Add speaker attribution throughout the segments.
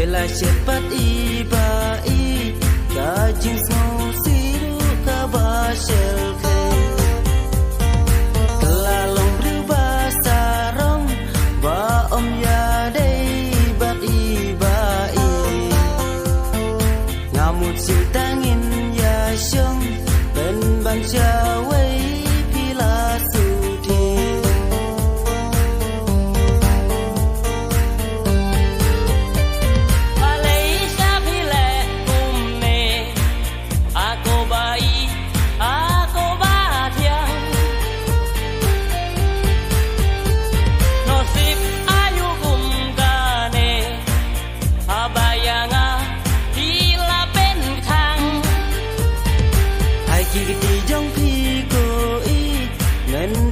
Speaker 1: cepat ibai Gajing semua siru kabashel ke Kelalong berubah sarong Ba om ya day bat ibai Ngamut siu tangin ya syong Ben ban jawai pila suti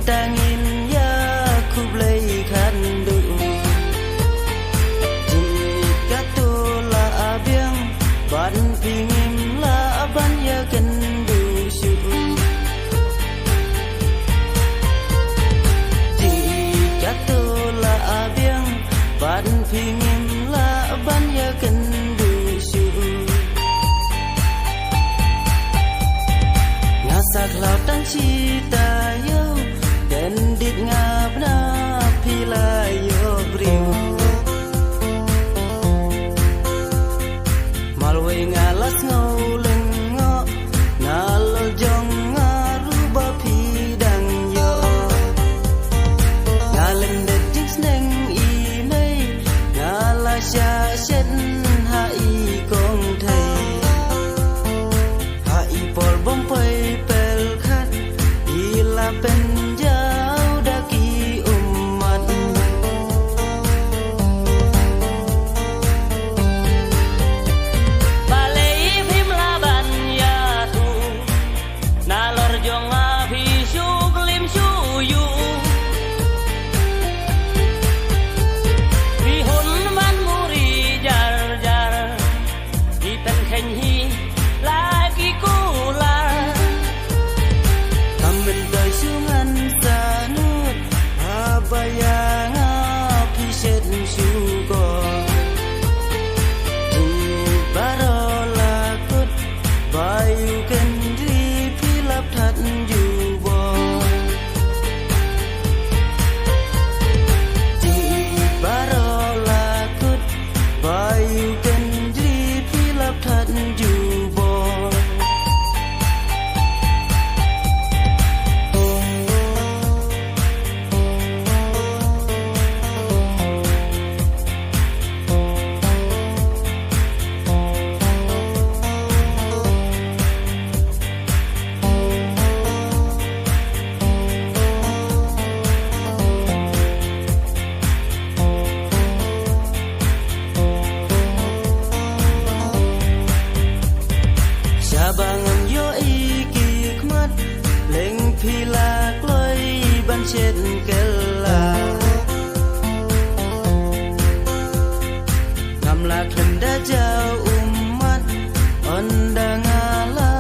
Speaker 1: Tangin ya ku blai khandu Jika tola abiang ban pingim la ban ya kendu syu Jika tola abiang ban pingim la ban ya kendu syu Ngasak lautan cita yo Dendit ngabna pila yo briu Malway ngalas ngoleng ngo Nalol jong ngaruba pidang yo Ngaleng detik sneng imei Ngalasya syen hai kong thai Hai por bom pai pel khat Ila pen Bangan yo iki khmat leng philak loi ban chen kella Ngamla khenda jau umat onda ngala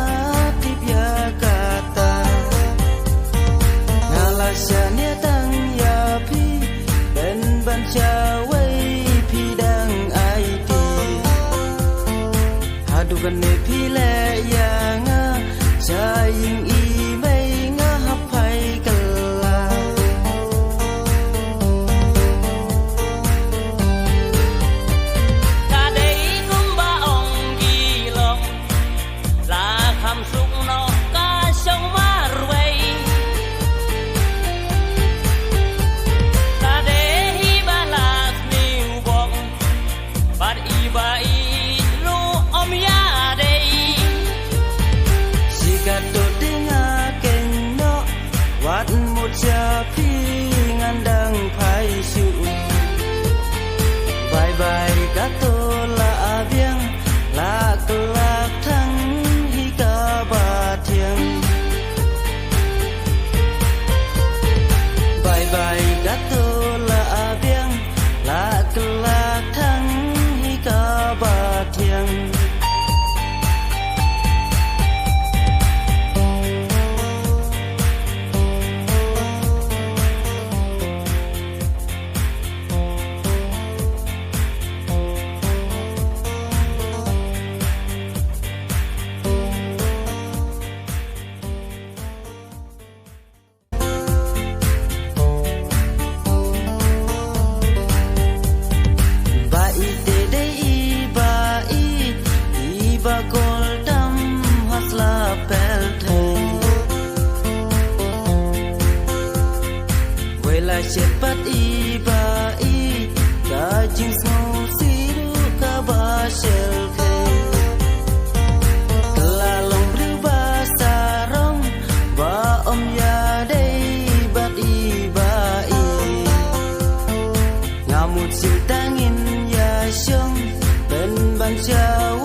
Speaker 1: tipya kata Ngalasya tang ya pi ben ban chawai pidang IT Hadukan ne phile Saying imei ngahapai kala Kadai kumba in snow siru ka ba shel ke la long bru ba sarong ba om ya dei bat i ba i ngamut sim tangin ya shong ben ban chao